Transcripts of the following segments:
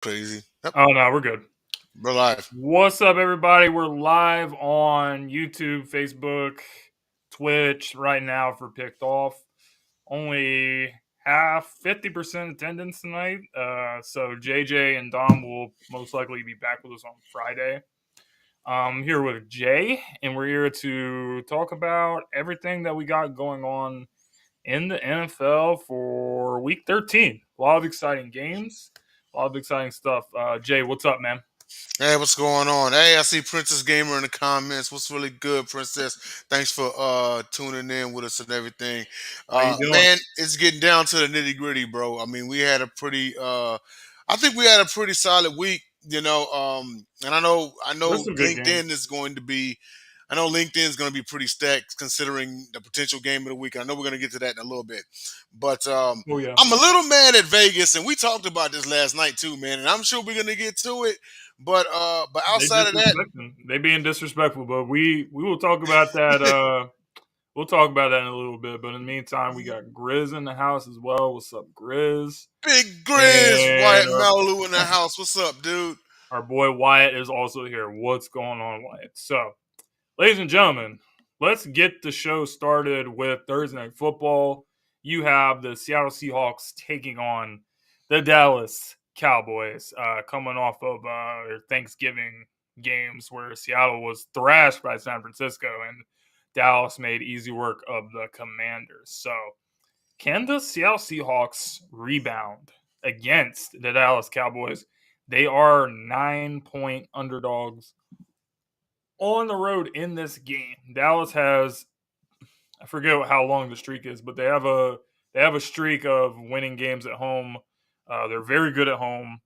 Crazy. Yep, Oh no, we're good. we're live. What's up, everybody? We're live on YouTube, Facebook, Twitch right now for Picked Off. Only half, 50% attendance tonight. So JJ and Dom will most likely be back with us on Friday. I'm here with Jay, and we're here to talk about everything that we got going on in the NFL for Week 13. A lot of exciting games, a lot of exciting stuff. Jay, what's up, man? Hey, what's going on? Hey, I see Princess Gamer in the comments. What's really good, Princess? Thanks for tuning in with us and everything. How you doing? Man, it's getting down to the nitty gritty, bro. I mean, we had a pretty I think we had a pretty solid week, and I know There's some good games. LinkedIn is going to be I know LinkedIn is going to be pretty stacked considering the potential game of the week. I know we're going to get to that in a little bit. But Oh yeah, I'm a little mad at Vegas, and we talked about this last night too, man. And I'm sure we're going to get to it. But they outside of that, disrespecting. They being disrespectful, but we will talk about that. We'll talk about that in a little bit. But in the meantime, we got Grizz in the house as well. What's up, Grizz? Big Grizz, And Wyatt Malu in the house. What's up, dude? our boy Wyatt is also here. What's going on, Wyatt? So, ladies and gentlemen, let's get the show started with Thursday Night Football. You have the Seattle Seahawks taking on the Dallas Cowboys, coming off of their Thanksgiving games where Seattle was thrashed by San Francisco and Dallas made easy work of the Commanders. So, can the Seattle Seahawks rebound against the Dallas Cowboys? They are 9-point underdogs on the road in this game. Dallas has, I forget how long the streak is, but they have a streak of winning games at home. They're very good at home,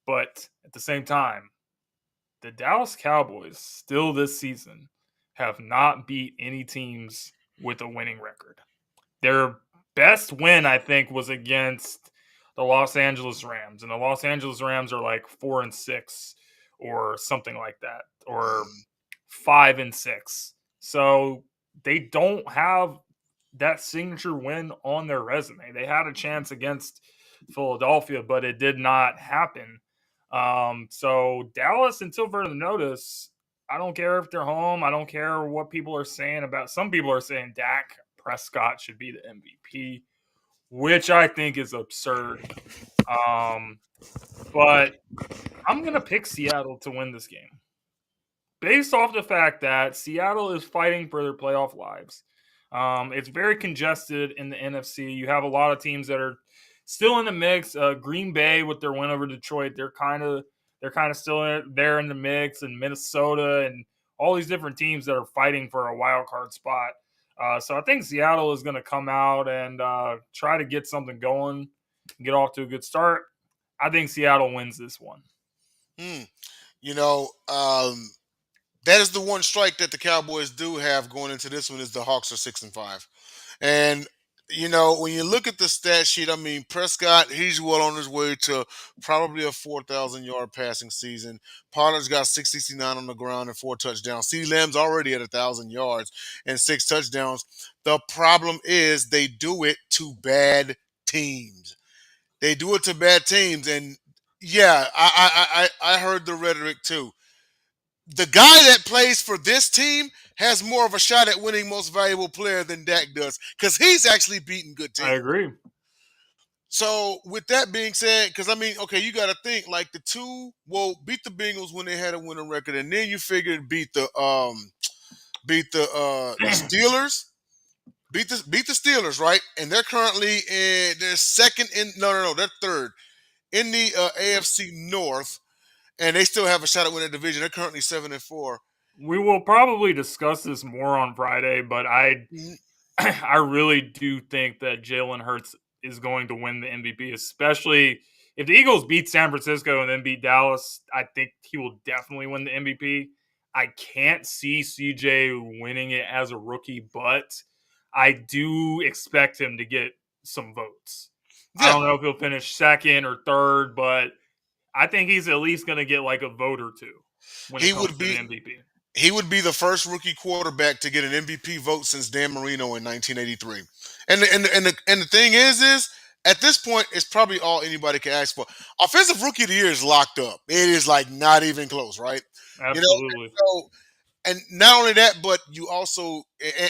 but at the same time, the Dallas Cowboys still this season have not beat any teams with a winning record. Their best win, I think, was against the Los Angeles Rams, and the Los Angeles Rams are like 4-6 or something like that, or 5-6. So they don't have that signature win on their resume. They had a chance against Philadelphia, but it did not happen. So Dallas, until further notice, I don't care if they're home. I don't care what people are saying about. Some people are saying Dak Prescott should be the MVP, which I think is absurd. Um, but I'm gonna pick Seattle to win this game based off the fact that Seattle is fighting for their playoff lives. It's very congested in the NFC. You have a lot of teams that are still in the mix. Green Bay with their win over Detroit, they're kind of still there in the mix, and Minnesota and all these different teams that are fighting for a wild card spot. So I think Seattle is going to come out and try to get something going, get off to a good start. I think Seattle wins this one. Hmm. You know, that is the one strike that the Cowboys do have going into this one is the Hawks are 6-5. And when you look at the stat sheet, I mean, Prescott, he's well on his way to probably a 4,000-yard passing season. Pollard's got 669 on the ground and 4 touchdowns. CeeDee Lamb's already at 1,000 yards and 6 touchdowns. The problem is they do it to bad teams. They do it to bad teams, and yeah, I heard the rhetoric too. The guy that plays for this team has more of a shot at winning most valuable player than Dak does because he's actually beating good I teams. agree. So with that being said, because I mean, okay, you got to think like beat the Bengals when they had a winning record, and then you figured beat the Steelers, beat the Steelers, right? And they're currently they're second in no, they're third in the AFC North, and they still have a shot at winning the division. They're currently 7-4. We will probably discuss this more on Friday, but I Mm, I really do think that Jalen Hurts is going to win the MVP, especially if the Eagles beat San Francisco and then beat Dallas. I think he will definitely win the MVP. I can't see CJ winning it as a rookie, but I do expect him to get some votes. I Yeah, don't know if he'll finish second or third, but I think he's at least going to get like a vote or two when it he comes would to the be MVP. he would be the first rookie quarterback to get an MVP vote since Dan Marino in 1983. And the thing is At this point, it's probably all anybody can ask for. Offensive Rookie of the Year is locked up. It is like not even close, right? You know, Absolutely. so and not only that, but you also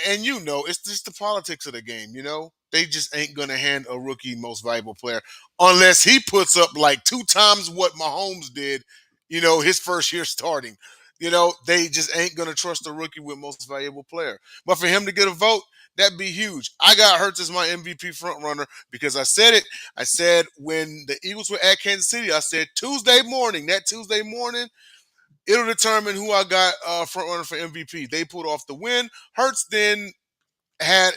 and you know it's just the politics of the game. You know, they just ain't gonna hand a rookie most valuable player unless he puts up like 2 times what Mahomes did. You know, his first year starting. You know, they just ain't gonna trust a rookie with most valuable player. But for him to get a vote, that'd be huge. I got Hurts as my MVP front runner because I said it. I said when the Eagles were at Kansas City, I said Tuesday morning. That Tuesday morning, it'll determine who I got front runner for MVP. They pulled off the win. Hurts then had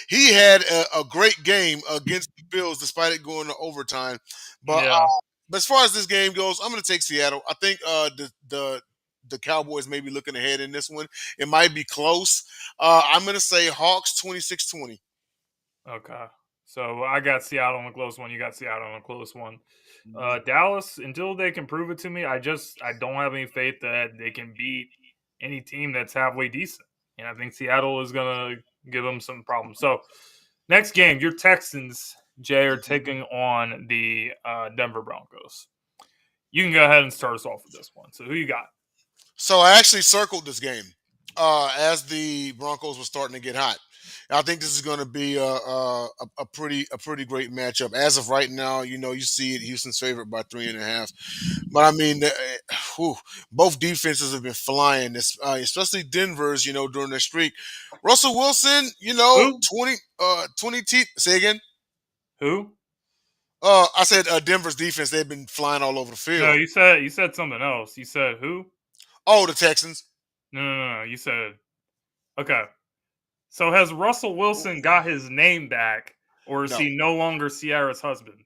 he had a great game against the Bills despite it going to overtime. But Yeah. but as far as this game goes, I'm going to take Seattle. I think the Cowboys may be looking ahead in this one. It might be close. I'm going to say Hawks 26-20. Okay. So I got Seattle in a close one. You got Seattle in a close one. Mhm. Dallas, until they can prove it to me, I don't have any faith that they can beat any team that's halfway decent. And I think Seattle is gonna give them some problems. So next game, your Texans, Jay, are taking on the Denver Broncos. You can go ahead and start us off with this one. So who you got? So I actually circled this game as the Broncos were starting to get hot. I think this is going to be a pretty great matchup. As of right now, you know you see it. Houston's favorite by 3.5. But I mean, whew, both defenses have been flying. Especially Denver's. You know during their streak. Russell Wilson. You know Who? 20 teeth. Say again. Who? I said Denver's defense. They've been flying all over the No, field. you said something else. You said who? Oh, the Texans. No, no, no. You said okay. So has Russell Wilson got his name back, or is No. he no longer Sierra's husband?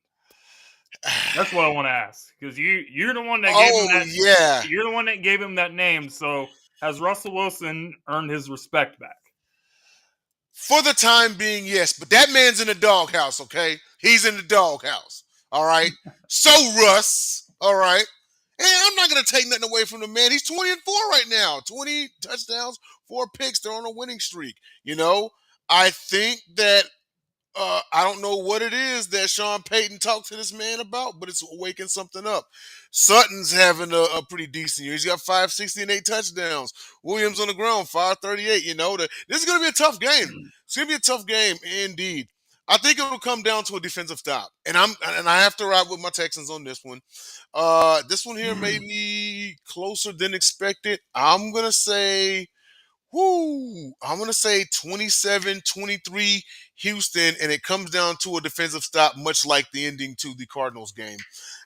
That's what I want to ask because you're the one that gave him Oh that yeah. you're the one that gave him that name. So has Russell Wilson earned his respect back? For the time being, yes, but that man's in the doghouse, okay? He's in the doghouse. All right. So Russ, all right. And I'm not gonna take nothing away from the man. He's 20-4 right now. 20 touchdowns, 4 picks. They're on a winning streak. You know, I think that I don't know what it is that Sean Payton talked to this man about, but it's waking something up. Sutton's having a pretty decent year. He's got 560 and 8 touchdowns. Williams on the ground, 538. You know, this is going to be a tough game. It's going to be a tough game indeed. I think it'll come down to a defensive stop, and I have to ride with my Texans on this one. This one here may be closer than expected. I'm going to say 27-23 Houston, and it comes down to a defensive stop, much like the ending to the Cardinals game.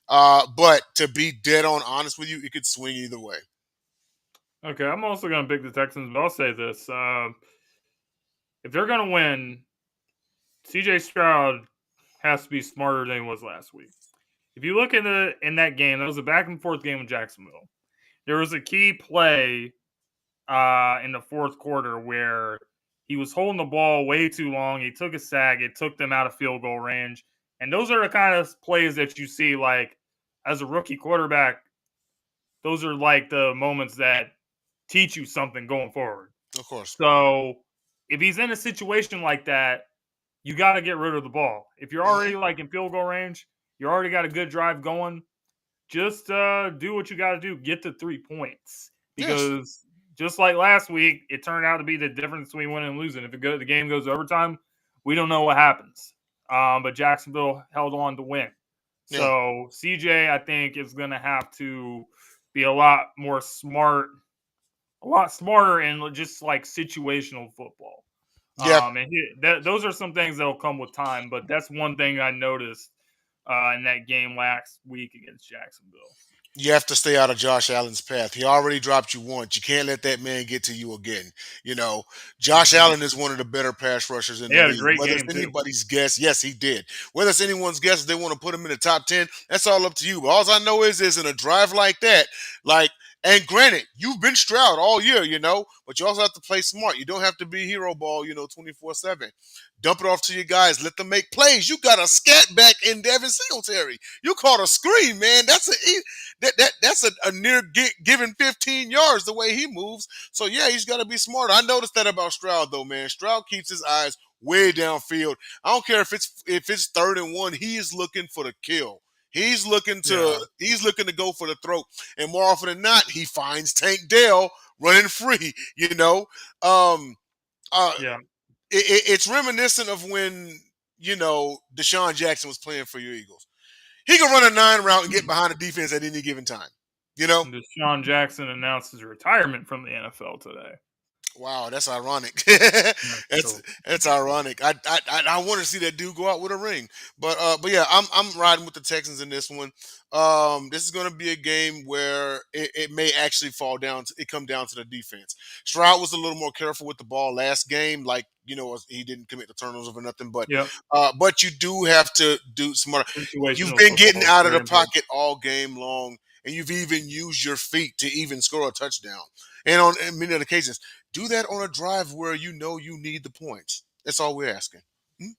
But to be dead on honest with you, it could swing either way. Okay, I'm also going to pick the Texans, but I'll say this: if they're going to win, CJ Stroud has to be smarter than he was last week. If you look in that game, that was a back and forth game with Jacksonville. There was a key play in the fourth quarter where he was holding the ball way too long. He took a sack. It took them out of field goal range. And those are the kind of plays that you see, like, as a rookie quarterback, those are like the moments that teach you something going forward. Of course. So if he's in a situation like that, you got to get rid of the ball. If you're Mhm. already like in field goal range, you already got a good drive going. Just do what you got to do. Get the 3 points Yes. because just like last week, it turned out to be the difference between winning and losing. If the game goes overtime, we don't know what happens. But Jacksonville held on to win. Yeah. So CJ, I think, is going to have to be a lot more smart, a lot smarter in just like situational football. Yeah. Those are some things that'll come with time. But that's one thing I noticed in that game last week against Jacksonville. You have to stay out of Josh Allen's path. He already dropped you once. You can't let that man get to you again. You know, Josh Mhm. Allen is one of the better pass rushers in He the had a league. great Whether it's game too. anybody's guess, yes, he did. Whether it's anyone's guess, if they want to put him in the top 10, that's all up to you. But all I know is in a drive like that, like, and granted, you've been Stroud all year, you know, but you also have to play smart. You don't have to be hero ball, 24/7. Dump it off to your guys. Let them make plays. You got a scat back in Devin Singletary. You caught a screen, man. That's a near given 15 yards the way he moves. So yeah, he's got to be smart. I noticed that about Stroud though, man. Stroud keeps his eyes way downfield. I don't care if it's 3rd and 1. He is looking for the kill. Yeah. He's looking to go for the throat, and more often than not, he finds Tank Dell running free. Um, uh, Yeah. it's reminiscent of when Deshaun Jackson was playing for your Eagles. He could run a 9 route and get behind the defense at any given time. You know, Deshaun Jackson announced his retirement from the NFL today. Wow, that's ironic. That's that's so that's ironic. I want to see that dude go out with a ring, but yeah, I'm riding with the Texans in this one. This is going to be a game where it may actually come down to the defense. Stroud was a little more careful with the ball last game, like he didn't commit the turnovers or nothing, yep. but you do have to do smart. You've Situational been getting football is out of very the important. pocket all game long, and you've even used your feet to even score a touchdown. And on in many other cases, do that on a drive where you know you need the points. That's all we're asking. Hmm?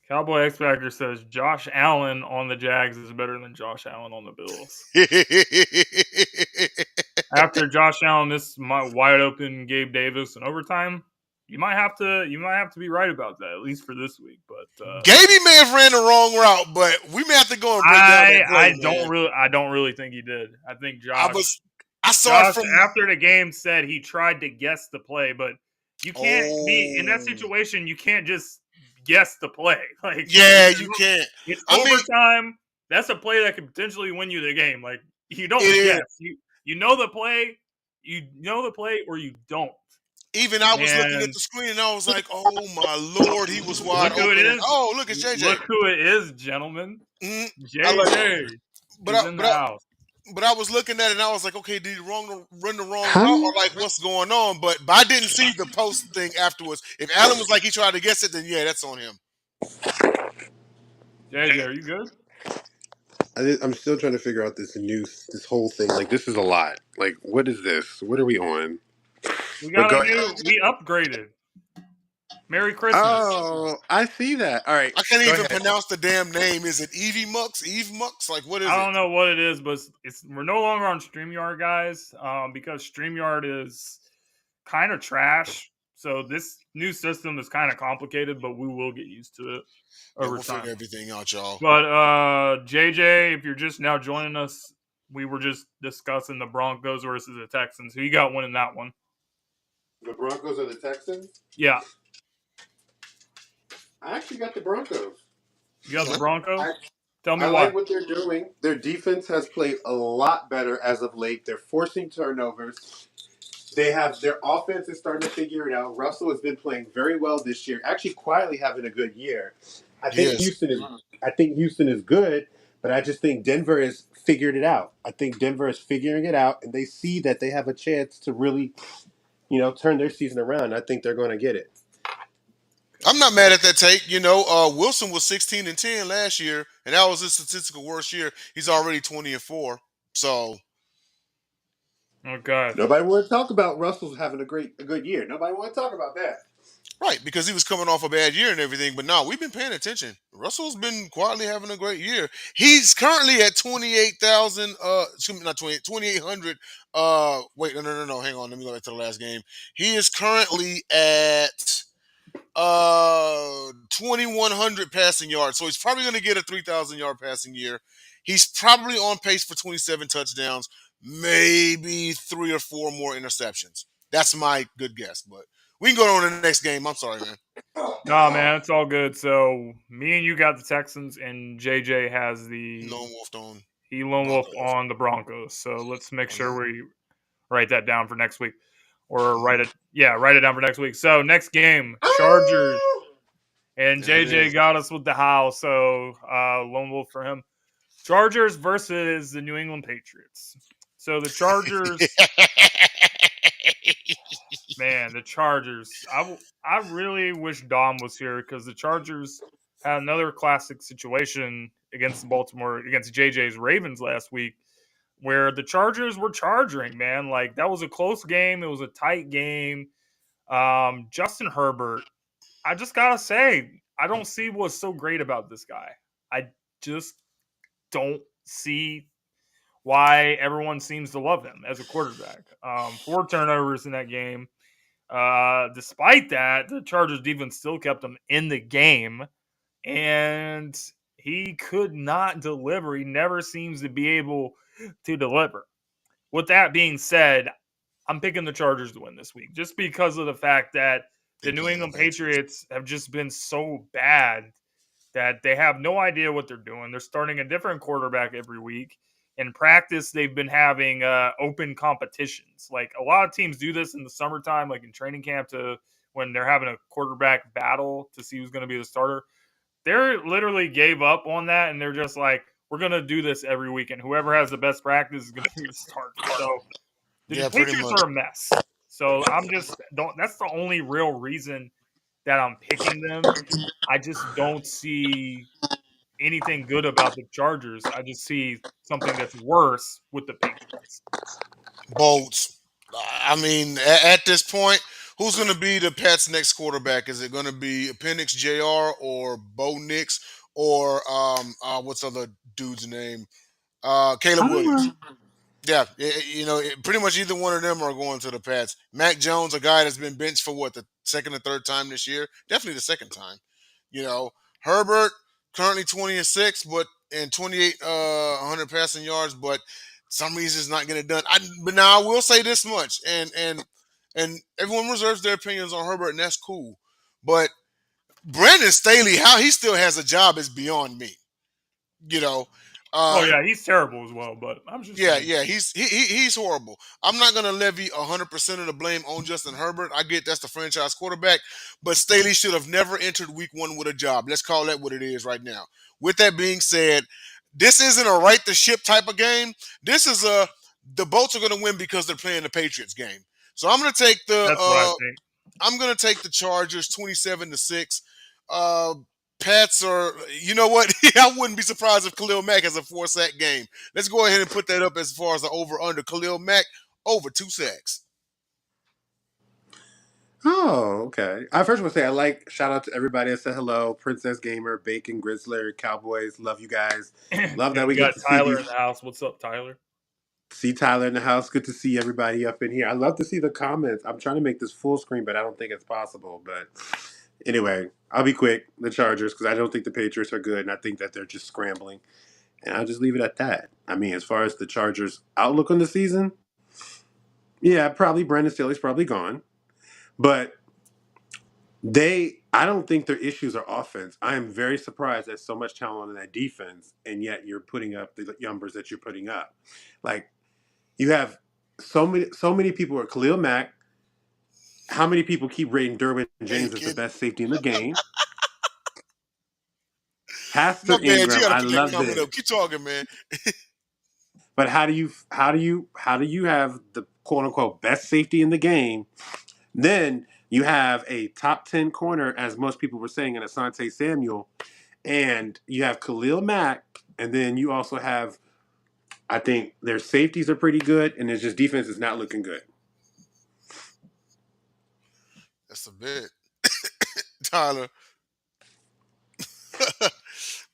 Cowboy X Factor says Josh Allen on the Jags is better than Josh Allen on the Bills. After Josh Allen missed my wide open Gabe Davis in overtime, you might have to be right about that, at least for this week. But Gaby may have ran the wrong route, but we may have to go and break down I that play, man. I don't really think he did. I think I Josh was I saw it Josh from after the game said he tried to guess the play, but you can't be in that oh situation. You can't just guess the play. Like yeah, you can't. it's I mean, overtime. That's a play that could potentially win you the game. Like you don't it is. guess. You know the play. You know the play, or you don't. Even I was looking at And the screen and I was like, "Oh my lord, he was wide look who it open!" And is. oh, look at JJ. Look who it is, gentlemen. Mhm. I like, JJ but I, is in the but I, house. but I was looking at it and I was like, okay, did he run the wrong route or Huh? like what's going on? But I didn't see the post thing afterwards. If Allen was like he tried to guess it, then yeah, that's on him. JJ, are you good? I'm still trying to figure out this whole thing. Like, this is a lot. Like, what is this? What are we on? We But got a go ahead. new. We upgraded. Merry Christmas. Oh, I see that. All right, I can't go even ahead. pronounce the damn name. Is it Evie Mux? Eve Mux? Like what is I it? don't know what it is, but we're no longer on StreamYard, guys, because StreamYard is kind of trash. So this new system is kind of complicated, but we will get used to it Yeah, over we'll time. figure everything out, y'all. But JJ, if you're just now joining us, we were just discussing the Broncos versus the Texans. Who you got winning that one? The Broncos or the Texans? Yeah, I actually got the Broncos. you got the Okay. I Broncos. Tell me I why. like what they're doing. Their defense has played a lot better as of late. They're forcing turnovers. Their offense is starting to figure it out. Russell has been playing very well this year, actually quietly having a good year. I think Yes. Houston is I think Houston is good, but I just think Denver has figured it out. I think Denver is figuring it out and they see that they have a chance to really, turn their season around. I think they're going to get it. I'm not mad at that take. Wilson was 16-10 last year, and that was his statistical worst year. He's already 20-4. So Okay. Nobody want to talk about Russell's having a good year. Nobody want to talk about that. right, because he was coming off a bad year and everything. But no, we've been paying attention. Russell's been quietly having a great year. He's currently at 28,000. Excuse me, not 2,800. Wait, no. Hang on. Let me go back to the last game. He is currently at 2,100 passing yards. So he's probably going to get a 3,000 yard passing year. He's probably on pace for 27 touchdowns, maybe 3 or 4 more interceptions. That's my good guess. But we can go on to the next game. I'm sorry, man. No, man, it's all good. So me and you got the Texans, and JJ has the Lone Wolf on Lone Wolf Broncos. on the Broncos. So let's make Mhm. sure we write that down for next week, or write it down for next week. So next game, Chargers, and There it JJ is. got us with the house. So Lone Wolf for him. Chargers versus the New England Patriots. So the Chargers, man, the Chargers. I really wish Dom was here because the Chargers had another classic situation against JJ's Ravens last week, where the Chargers were charging. Man, like that was a close game. It was a tight game. Justin Herbert. I just gotta say, I don't see what's so great about this guy. I just don't see why everyone seems to love him as a quarterback. 4 turnovers in that game. Despite that, the Chargers defense still kept him in the game, and he could not deliver. He never seems to be able to deliver. With that being said, I'm picking the Chargers to win this week just because of the fact that They the New playing the England Patriots. Patriots have just been so bad that they have no idea what they're doing. They're starting a different quarterback every week. In practice, they've been having open competitions. Like a lot of teams do this in the summertime, like in training camp, to when they're having a quarterback battle to see who's going to be the starter. They're literally gave up on that, and they're just like, we're going to do this every week, and whoever has the best practice is going to be the starter. So the Yeah, pretty Patriots much. are a mess. So I'm just don't. That's the only real reason that I'm picking them. I just don't see anything good about the Chargers. I just see something that's worse with the Patriots. Bolts. I mean, at this point, who's going to be the Pats' next quarterback? Is it going to be Appendix Jr. or Bo Nix or what's the other dude's name? I Caleb don't Williams. know. Yeah, pretty much either one of them are going to the Pats. Mac Jones, a guy that's been benched for what, the second or third time this year, definitely the second time. You know, Herbert currently 20-6, but and 28 100 passing yards, but some reason it's not getting it done. But now I will say this much, and everyone reserves their opinions on Herbert, and that's cool. But Brandon Staley, how he still has a job is beyond me. You know, Oh uh, yeah, he's terrible as well. But I'm just Yeah, saying. yeah, he's horrible. I'm not gonna levy 100% of the blame on Justin Herbert. I get that's the franchise quarterback, but Staley should have never entered Week 1 with a job. Let's call that what it is right now. With that being said, this isn't a right the ship type of game. This is the Bolts are gonna win because they're playing the Patriots game. So That's what I think. I'm gonna take the Chargers 27-6. Uh, Pats are, you know what? I wouldn't be surprised if Khalil Mack has a 4 sack game. Let's go ahead and put that up as far as the over under. Khalil Mack over 2 sacks. Oh, okay. I first want to say I like shout out to everybody that said hello. Princess Gamer, Bacon, Grizzler, Cowboys. Love you guys. And Love that we we get got to see Tyler in these. the house. What's up, Tyler? See Tyler in the house. Good to see everybody up in here. I love to see the comments. I'm trying to make this full screen, but I don't think it's possible. But anyway, I'll be quick. The Chargers, because I don't think the Patriots are good, and I think that they're just scrambling. And I'll just leave it at that. I mean, as far as the Chargers' outlook on the season, yeah, probably Brandon Staley's probably gone. But I don't think their issues are offense. I am very surprised there's so much talent on that defense, and yet you're putting up the numbers that you're putting up. Like you have so many people are Khalil Mack. How many people keep rating Derwin James as the Bacon. best safety in the game? My Pastor bad. You Ingram, got to I put that love comment up. this. Keep talking, man. But how do you have the quote unquote best safety in the game? Then you have a top 10 corner, as most people were saying, in Asante Samuel, and you have Khalil Mack, and then you also have, I think their safeties are pretty good, and it's just defense is not looking good. That's a bit. Tyler,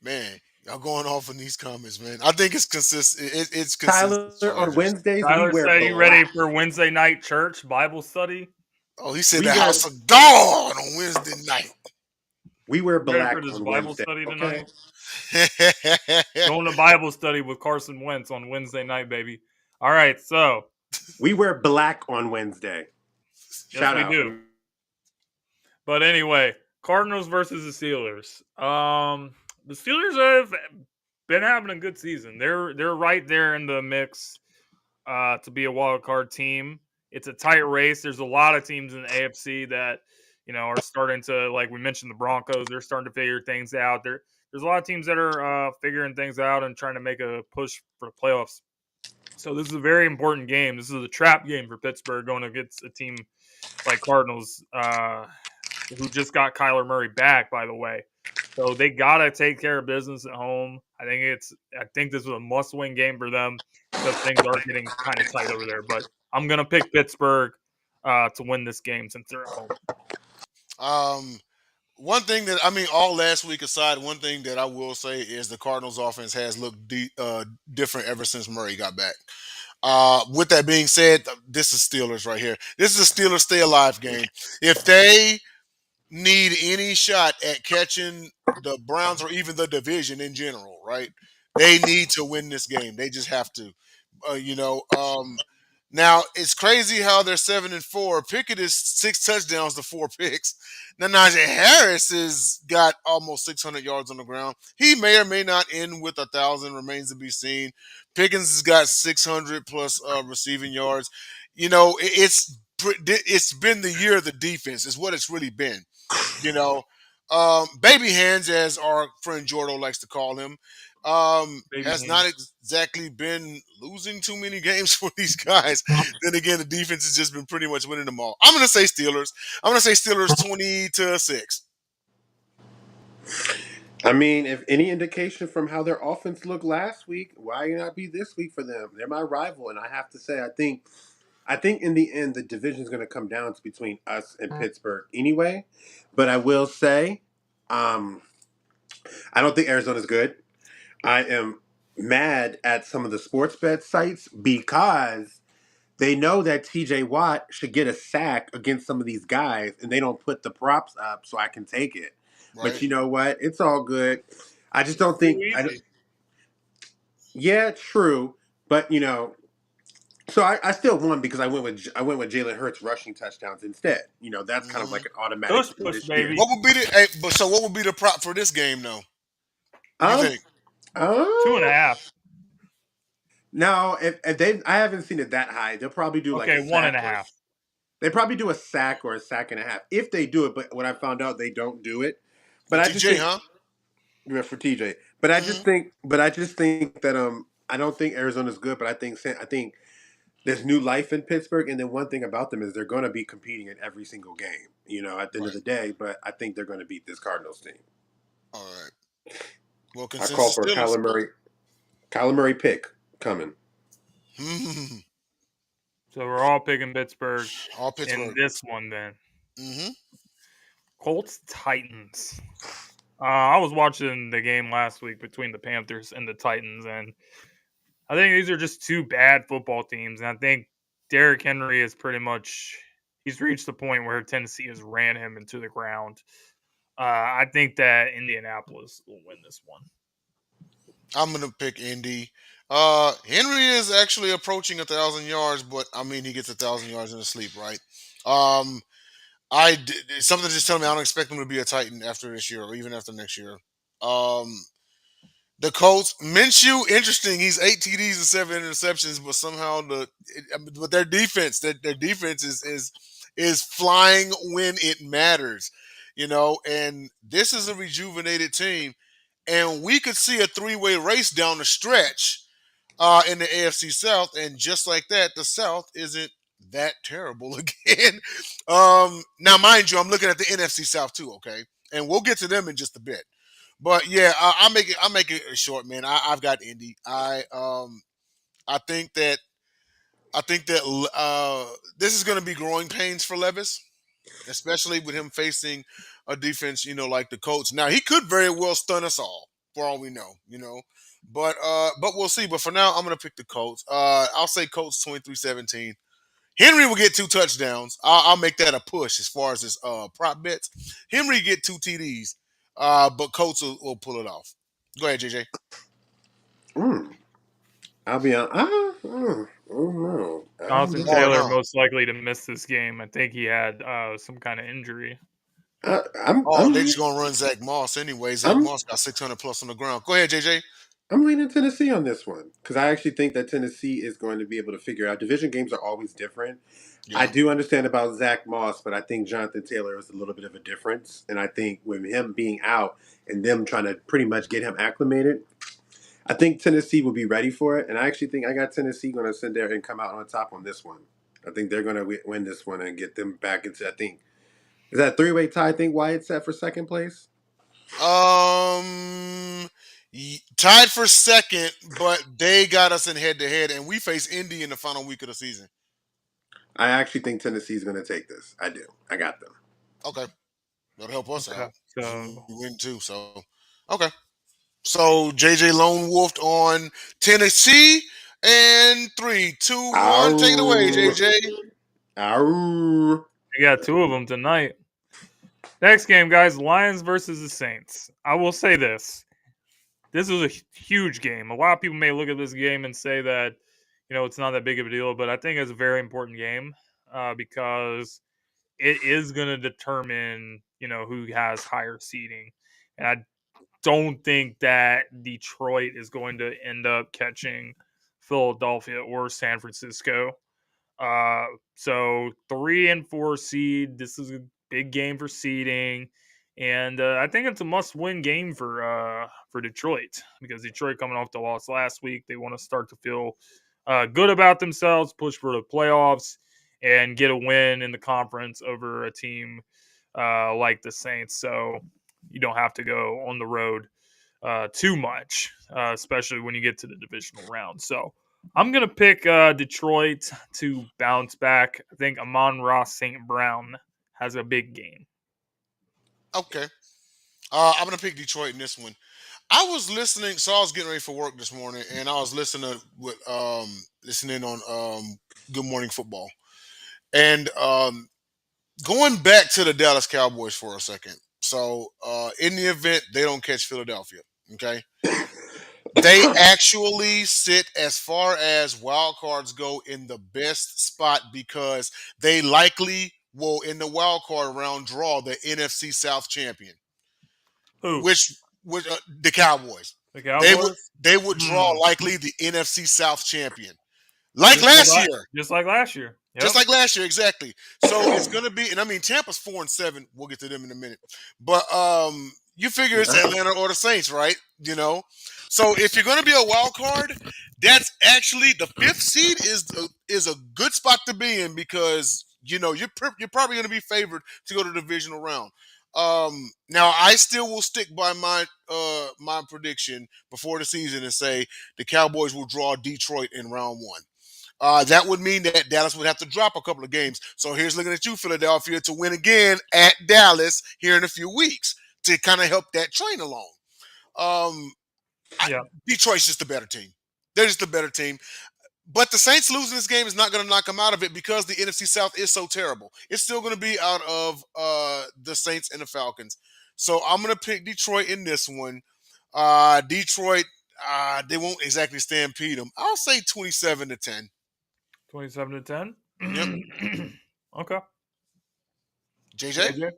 man, y'all going off in these comments, man. I think it's consistent. It's Tyler, consensus on Chargers. Wednesdays we Tyler wear said, "You ready black. for Wednesday night church Bible study? Oh, he said We the wear house of God on Wednesday night. we wear You ready for black this on Bible Wednesday. study Okay. tonight? Going to Bible study with Carson Wentz on Wednesday night, baby. All right, so We wear black on Wednesday. yes, Shout we out. do. But anyway, Cardinals versus the Steelers. The Steelers have been having a good season. They're right there in the mix to be a wild card team. It's a tight race. There's a lot of teams in the AFC that are starting to, like we mentioned, the Broncos. They're starting to figure things out. There's a lot of teams that are figuring things out and trying to make a push for the playoffs. So this is a very important game. This is a trap game for Pittsburgh going against a team like Cardinals, who just got Kyler Murray back, by the way. So they gotta take care of business at home. I think this was a must-win game for them because things are getting kind of tight over there. But I'm gonna pick Pittsburgh to win this game since they're at home. um, One thing that I mean, all last week aside, one thing that I will say is the Cardinals' offense has looked different ever since Murray got back. With that being said, this is Steelers right here. This is a Steelers stay alive game. If they need any shot at catching the Browns or even the division in general, right? They need to win this game. They just have to. You know, now it's crazy how they're 7-4. Pickett is 6 touchdowns to 4 picks. Now Najee Harris has got almost 600 yards on the ground. He may or may not end with 1,000. Remains to be seen. Pickens has got 600 plus receiving yards. You know, it's been the year of the defense. Is what it's really been. You know, baby hands, as our friend Jordo likes to call him, Baby has not hands. exactly been losing too many games for these guys. Then again, the defense has just been pretty much winning them all. I'm going to say Steelers. I'm going to say Steelers 20-6. I mean, if any indication from how their offense looked last week, why not be this week for them? They're my rival, and I have to say, I think in the end, the division is going to come down to between us and Pittsburgh anyway. But I will say, um, I don't think Arizona's good. I am mad at some of the sports bet sites because they know that TJ Watt should get a sack against some of these guys, and they don't put the props up so I can take it. But Right. you know what? It's all good. I just It's don't too think. easy. Yeah, true. But so I still won because I went with Jalen Hurts rushing touchdowns instead. That's kind of hmm like an automatic Push, win push, this year. baby. What would be the but so what would be the prop for this game though? You Um, think? uh, 2.5. no, if they I haven't seen it that high. They'll probably do like a Okay, one and sack a or half. they probably do a sack or a sack and a half if they do it. But what I found out, they don't do it. For But I just TJ, think huh? yeah, for TJ. But I just think that I don't think Arizona's good. But I think there's new life in Pittsburgh, and then one thing about them is they're going to be competing in every single game. At the end of Right. the day. But I think they're going to beat this Cardinals team. All right. Well, I call consensus for a Steelers. Kyler Murray pick coming. So we're all picking Pittsburgh All in Pittsburgh. this one then. hmm Colts Titans. I was watching the game last week between the Panthers and the Titans, and I think these are just two bad football teams. And I think Derrick Henry is pretty much he's reached the point where Tennessee has ran him into the ground. I think that Indianapolis will win this one. I'm gonna pick Indy. Henry is actually approaching 1,000 yards, but I mean he gets 1,000 yards in his sleep, right? Um, something just telling me I don't expect him to be a Titan after this year or even after next year. Um, the Colts, Minshew, interesting. He's 8 TDs and 7 interceptions, but somehow but their defense is flying when it matters, And this is a rejuvenated team, and we could see a three-way race down the stretch in the AFC South, and just like that, the South isn't that terrible again. Now, mind you, I'm looking at the NFC South too, okay, and we'll get to them in just a bit. But yeah, I make it short, man. I've got Indy. I think that this is going to be growing pains for Levis, especially with him facing a defense, like the Colts. Now he could very well stun us all, for all we know. But we'll see. But for now, I'm gonna pick the Colts. I'll say Colts 23-17. Henry will get 2 touchdowns. I'll make that a push as far as his prop bets. Henry get 2 TDs, but Colts will pull it off. Go ahead, JJ. Mm, I'll be on. Oh no. Jonathan Hard, Taylor huh? most likely to miss this game. I think he had some kind of injury. I, I'm Oh, they I'm just gonna run Zach Moss anyway. Zach I'm Moss got 600 plus on the ground. Go ahead, JJ. I'm leaning Tennessee on this one because I actually think that Tennessee is going to be able to figure out. Division games are always different. I Yeah. do understand about Zach Moss, but I think Jonathan Taylor is a little bit of a difference. And I think with him being out and them trying to pretty much get him acclimated, I think Tennessee will be ready for it. And I actually think I got Tennessee going to sit there and come out on top on this one. I think they're going to win this one and get them back into. I think is that a three-way tie? I think Wyatt set for second place. Tied for second, but they got us in head to head, and we face Indy in the final week of the season. I actually think Tennessee's going to take this. I do. I got them. Okay, that'll help us Okay, out. so We win too. So okay. So JJ Lone Wolfed on Tennessee and 3. 3, 2, 1. Take it away, JJ. Ow. We got two of them tonight. Next game, guys, Lions versus the Saints. I will say this. This was a huge game. A lot of people may look at this game and say that, it's not that big of a deal, but I think it's a very important game because it is going to determine, who has higher seeding. And I don't think that Detroit is going to end up catching Philadelphia or San Francisco. So 3 and 4 seed. This is a big game for seeding, and I think it's a must-win game for Detroit because Detroit coming off the loss last week. They want to start to feel good about themselves, push for the playoffs, and get a win in the conference over a team like the Saints. So you don't have to go on the road too much, especially when you get to the divisional round. So I'm going to pick Detroit to bounce back. I think Amon-Ra St. Brown has a big game. Okay. I'm gonna pick Detroit in this one. I was listening, so I was getting ready for work this morning, and I was listening on Good Morning Football, and going back to the Dallas Cowboys for a second. So, in the event they don't catch Philadelphia, okay, they actually sit as far as wild cards go in the best spot because they likely will, in the wild card round, draw the NFC South champion, Who? which the Cowboys. The They would Cowboys? they would draw Hmm. likely the NFC South champion, like Just like, last year. just like last year. Yep. Just like last year, exactly. So it's gonna be, and I mean Tampa's 4-7. We'll get to them in a minute, but you figure it's Atlanta or the Saints, right? So if you're gonna be a wild card, that's actually the fifth seed is a good spot to be in because you're probably gonna be favored to go to the divisional round. Now I still will stick by my prediction before the season and say the Cowboys will draw Detroit in round one. That would mean that Dallas would have to drop a couple of games. So here's looking at you, Philadelphia, to win again at Dallas here in a few weeks to kind of help that train along. Um, Yeah. Detroit's just a better team. They're just a better team. But the Saints losing this game is not going to knock them out of it because the NFC South is so terrible. It's still going to be out of the Saints and the Falcons. So I'm going to pick Detroit in this one. Detroit, they won't exactly stampede them. I'll say 27-10. 27-10. Yep. Okay. JJ? JJ?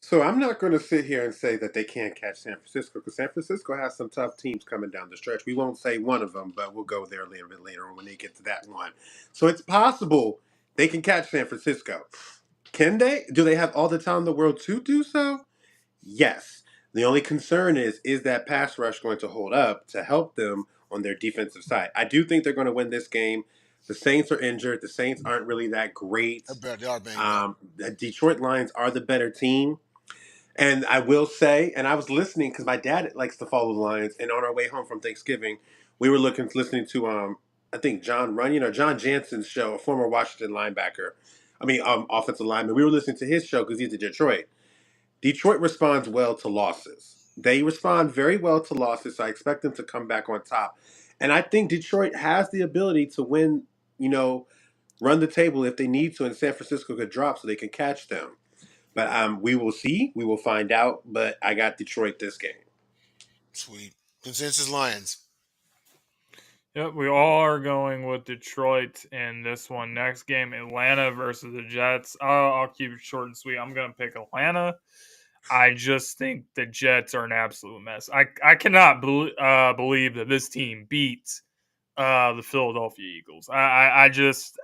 So I'm not going to sit here and say that they can't catch San Francisco because San Francisco has some tough teams coming down the stretch. We won't say one of them, but we'll go there a little bit later on when they get to that one. So it's possible they can catch San Francisco. Can they? Do they have all the time in the world to do so? Yes. The only concern is that pass rush going to hold up to help them on their defensive side? I do think they're going to win this game. The Saints are injured. The Saints aren't really that great. They are banged up. The Detroit Lions are the better team. And I will say, and I was listening because my dad likes to follow the Lions. And on our way home from Thanksgiving, we were listening to I think John Runyon or John Jansen's show, a former Washington linebacker. Offensive lineman. We were listening to his show because he's in Detroit. Detroit responds well to losses. They respond very well to losses, so I expect them to come back on top. And I think Detroit has the ability to win, run the table if they need to, and San Francisco could drop so they can catch them. But we will see. We will find out. But I got Detroit this game. Sweet. Consensus Lions. Yep, we all are going with Detroit in this one. Next game, Atlanta versus the Jets. I'll keep it short and sweet. I'm going to pick Atlanta. I just think the Jets are an absolute mess. I cannot believe that this team beats the Philadelphia Eagles. I just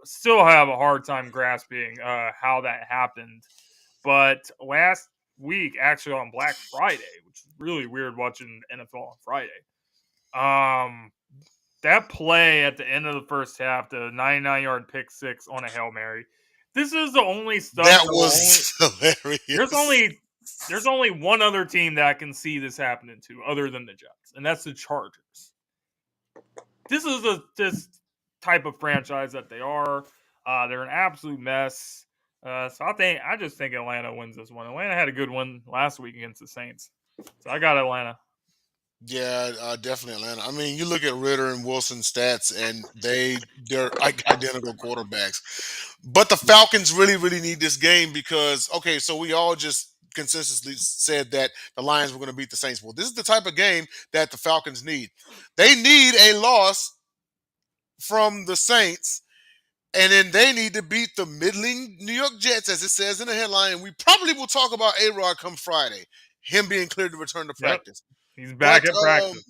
still have a hard time grasping how that happened. But last week, actually on Black Friday, which is really weird watching NFL on Friday, that play at the end of the first half, the 99-yard pick six on a Hail Mary. This is the only stuff That was hilarious. there's only one other team that I can see this happening to other than the Jets, and that's the Chargers. This is this type of franchise that they are. They're an absolute mess. So I just think Atlanta wins this one. Atlanta had a good one last week against the Saints. So I got Atlanta. Yeah, definitely Atlanta. I mean, you look at Ritter and Wilson's stats, and they're like identical quarterbacks. But the Falcons really need this game because okay, so we all just consensusly said that the Lions were going to beat the Saints. Well, this is the type of game that the Falcons need. They need a loss from the Saints, and then they need to beat the middling New York Jets, as it says in the headline. And we probably will talk about A-Rod come Friday, him being cleared to return to Yep, practice. he's back But at practice.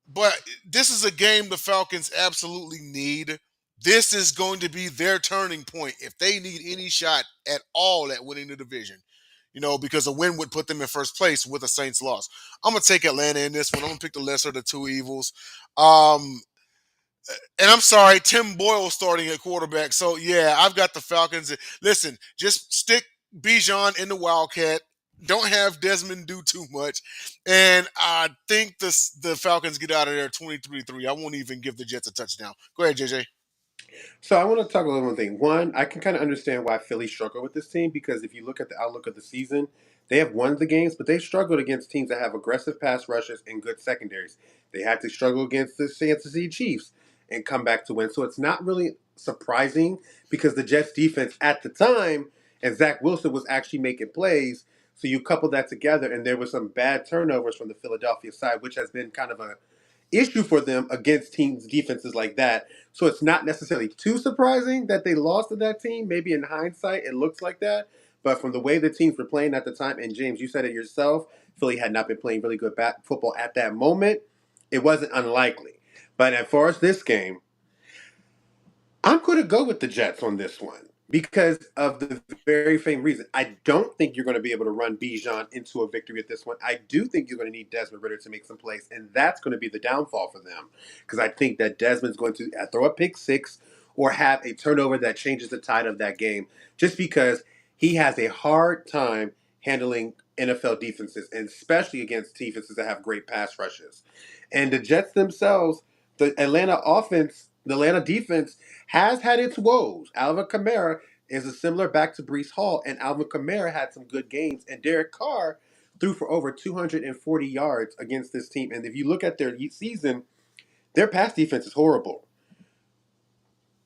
but this is a game the Falcons absolutely need. This is going to be their turning point if they need any shot at all at winning the division. Because a win would put them in first place with a Saints loss. I'm gonna take Atlanta in this one. I'm gonna pick the lesser of the two evils. Um, and I'm sorry, Tim Boyle starting at quarterback. So yeah, I've got the Falcons. Listen, just stick Bijan in the Wildcat. Don't have Desmond do too much, and I think the Falcons get out of there 23-3. I won't even give the Jets a touchdown. Go ahead, JJ. So I want to talk about one thing. One, I can kind of understand why Philly struggled with this team because if you look at the outlook of the season, they have won the games, but they struggled against teams that have aggressive pass rushes and good secondaries. They had to struggle against the Kansas City Chiefs and come back to win. So it's not really surprising because the Jets defense at the time and Zach Wilson was actually making plays. So you couple that together, and there was some bad turnovers from the Philadelphia side, which has been kind of a issue for them against teams defenses like that. So it's not necessarily too surprising that they lost to that team. Maybe in hindsight it looks like that, but from the way the teams were playing at the time, and James, you said it yourself, Philly had not been playing really good football at that moment. It wasn't unlikely. But as far as this game, I'm going to go with the Jets on this one because of the very same reason. I don't think you're going to be able to run Bijan into a victory at this one. I do think you're going to need Desmond Ritter to make some plays, and that's going to be the downfall for them because I think that Desmond's going to throw a pick six or have a turnover that changes the tide of that game just because he has a hard time handling NFL defenses, and especially against defenses that have great pass rushes. And the Jets themselves, the Atlanta defense has had its woes. Alvin Kamara is a similar back to Brees Hall, and Alvin Kamara had some good games, and Derek Carr threw for over 240 yards against this team. And if you look at their season, their pass defense is horrible.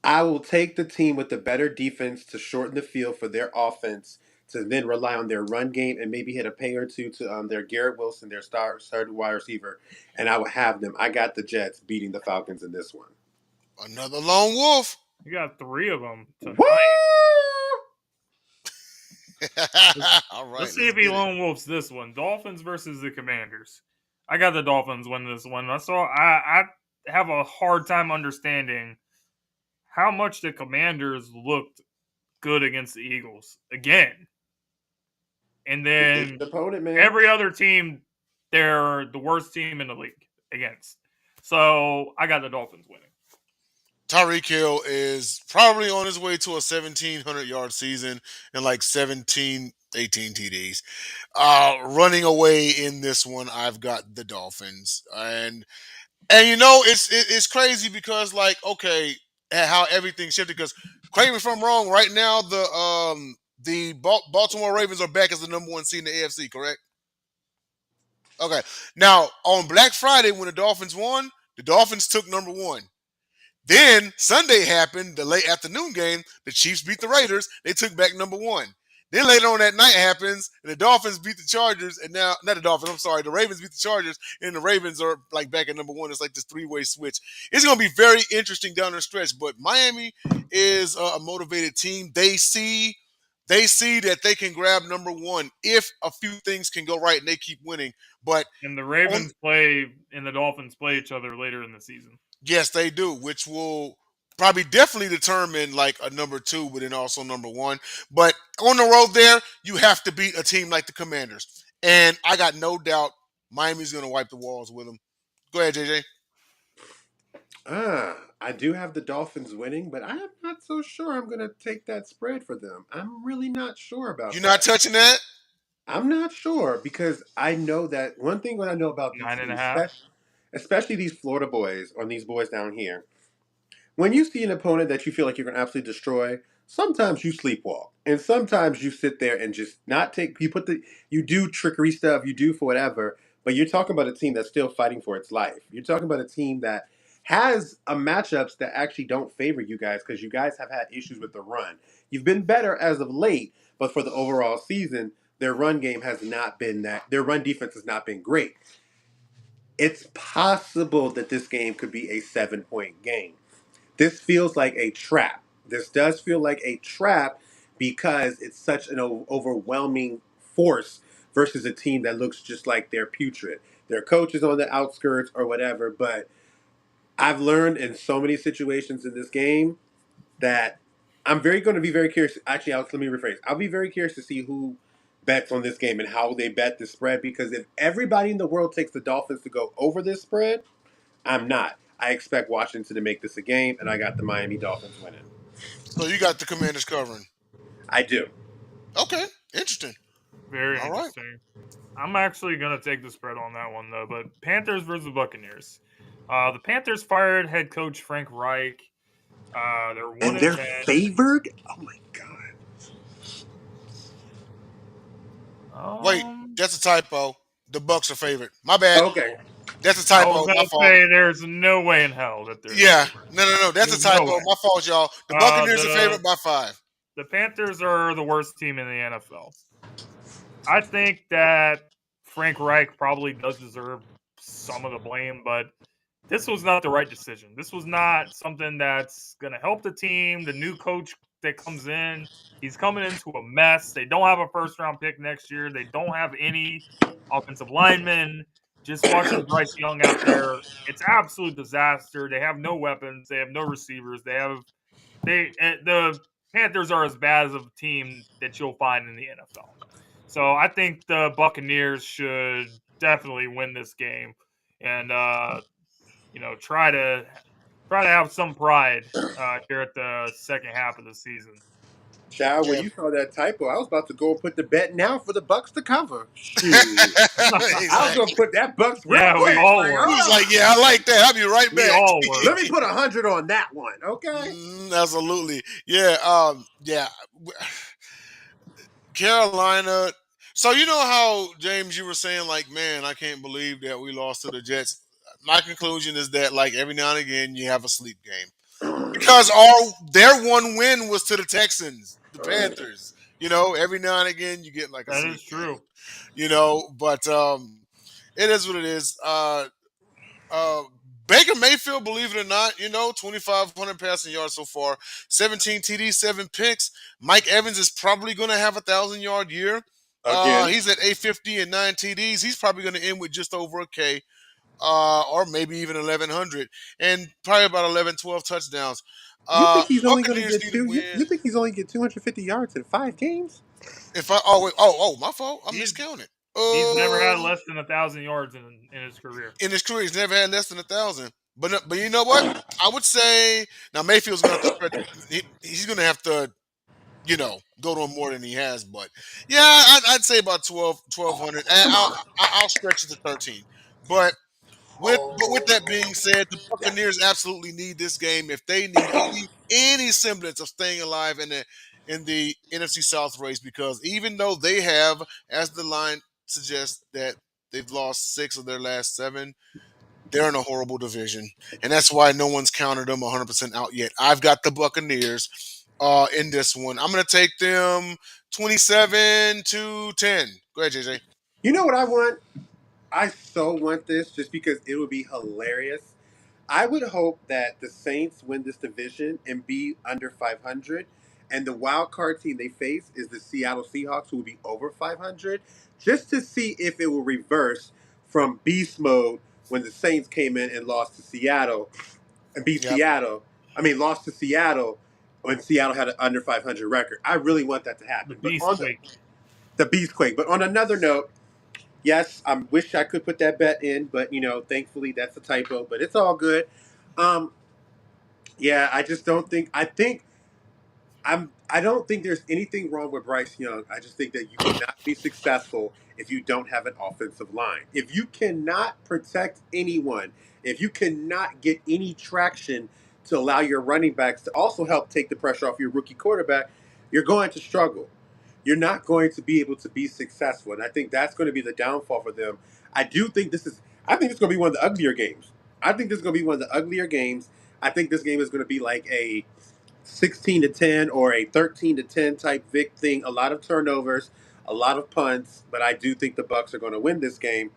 I will take the team with the better defense to shorten the field for their offense to then rely on their run game and maybe hit a pay or two to their Garrett Wilson, their starting wide receiver, and I will have them. I got the Jets beating the Falcons in this one. Another lone wolf. You got three of them Woo! tonight. All right, Let's see let's if he get it. lone wolfs this one. Dolphins versus the Commanders. I got the Dolphins win this one. I have a hard time understanding how much the Commanders looked good against the Eagles again. And It's then the opponent, man. every other team, they're the worst team in the league against. So I got the Dolphins winning. Tyreek Hill is probably on his way to a 1,700-yard season and like 17, 18 TDs. Running away in this one, I've got the Dolphins, and it's crazy because like okay, how everything shifted. Because correct me if I'm wrong. Right now, the Baltimore Ravens are back as the number one seed in the AFC. Correct? Okay. Now on Black Friday when the Dolphins won, the Dolphins took number one. Then Sunday happened, the late afternoon game. The Chiefs beat the Raiders. They took back number one. Then later on that night happens, and the Dolphins beat the Chargers, and now not the Dolphins. I'm sorry, the Ravens beat the Chargers, and the Ravens are like back at number one. It's like this three-way switch. It's going to be very interesting down the stretch. But Miami is a motivated team. They see that they can grab number one if a few things can go right and they keep winning. But And the on, Ravens play and the Dolphins play each other later in the season. yes, they do, which will probably definitely determine like a number two, but then also number one. But on the road there, you have to beat a team like the Commanders. And I got no doubt Miami's going to wipe the walls with them. Go ahead, JJ. I do have the Dolphins winning, but I am not so sure I'm going to take that spread for them. I'm really not sure about You're not that. touching that? I'm not sure because I know that one thing what I know about these Nine and a teams, half. especially these Florida boys or these boys down here, when you see an opponent that you feel like you're going to absolutely destroy, sometimes you sleepwalk, and sometimes you sit there and just not take. You do trickery stuff, you do for whatever, But you're talking about a team that's still fighting for its life. You're talking about a team that has a matchups that actually don't favor you guys because you guys have had issues with the run. You've been better as of late, but for the overall season, their run game has not been that. Their run defense has not been great. It's possible that this game could be a 7-point game. This feels like a trap. This does feel like a trap because it's such an overwhelming force versus a team that looks just like they're putrid. Their coach is on the outskirts or whatever, but I've learned in so many situations in this game that I'm very going to be very curious. Actually, let me rephrase. I'll be very curious to see who bets on this game and how they bet the spread because if everybody in the world takes the Dolphins to go over this spread, I'm not. I expect Washington to make this a game, and I got the Miami Dolphins winning. So you got the Commanders covering. I do. Okay, interesting. Very All right. interesting. I'm actually going to take the spread on that one, though. But Panthers versus Buccaneers. The Panthers fired head coach Frank Reich. They're 1 And and they're 10. favored? Oh my god. Wait, Um, that's a typo. The Bucks are favored. My bad. Okay. That's a I was typo. going My to fault. say there's no way in hell that they're the Yeah. favorite. No. That's a There's no typo. way. My fault, y'all. The Uh, Buccaneers are the favored by 5. the Panthers are the worst team in the NFL. I think that Frank Reich probably does deserve some of the blame, but this was not the right decision. This was not something that's going to help the team. The new coach that comes in, he's coming into a mess. They don't have a first round pick next year. They don't have any offensive linemen. Just watching Bryce Young out there, it's absolute disaster. They have no weapons. They have no receivers. The Panthers are as bad as a team that you'll find in the NFL. So I think the Buccaneers should definitely win this game and try to have some pride here at the second half of the season. Child, when Yeah. you saw that typo, I was about to go and put the bet now for the Bucks to cover. Shoot. I was gonna Exactly. put that Bucks real Yeah, we quick. all Like, were. He was oh, like, "Yeah, I like that. I'll be right We back." all were. let me put 100 on that one, okay? Absolutely. Yeah. Yeah. Carolina. So you know how James, you were saying like, man, I can't believe that we lost to the Jets. My conclusion is that like every now and again you have a sleep game because their one win was to the Texans, the Panthers. Every now and again you get like a That sleep is game. true. But it is what it is. Uh, Baker Mayfield, believe it or not, 2,500 passing yards so far, 17 TDs, 7 picks. Mike Evans is probably going to have a 1,000-yard year. Again. He's at 850 and 9 TDs. He's probably going to end with just over a K, or maybe even 1,100, and probably about 11, 12 touchdowns. You think he's only gonna Buccaneers get need to two? You win. think he's only get 250 yards in 5 games? If I oh wait, my fault. I He's miscounted. he's never had less than 1,000 yards in his career. In his career, he's never had less than 1,000. But you know what? I would say now Mayfield's going to have to stretch. He's going to have to go to him more than he has. But yeah, I'd say about 1,200. And I'll stretch it to 13. But with that being said, the Buccaneers absolutely need this game if they need any semblance of staying alive in the NFC South race, because even though they have, as the line suggests, that they've lost 6 of their last 7, they're in a horrible division, and that's why no one's counted them 100% out yet. I've got the Buccaneers in this one. I'm going to take them 27-10. Go ahead, JJ. You know what I want? I so want this just because it would be hilarious. I would hope that the Saints win this division and be under 500, and the wild card team they face is the Seattle Seahawks, who will be over 500, just to see if it will reverse from beast mode when the Saints came in and lost to Seattle and beat Yep. Seattle. I mean, lost to Seattle when Seattle had an under 500 record. I really want that to The happen. But Beast on Quake. the Beastquake. But on another note, yes, I wish I could put that bet in, but thankfully that's a typo. But it's all good. Um, yeah, I just don't think. I don't think there's anything wrong with Bryce Young. I just think that you cannot be successful if you don't have an offensive line. If you cannot protect anyone, if you cannot get any traction to allow your running backs to also help take the pressure off your rookie quarterback, you're going to struggle. You're not going to be able to be successful. And I think that's going to be the downfall for them. I do think this is. I think it's going to be one of the uglier games. I think this is going to be one of the uglier games. I think this game is going to be like a 16-10 or a 13-10 type Vic thing. A lot of turnovers, a lot of punts, but I do think the Bucks are going to win this game.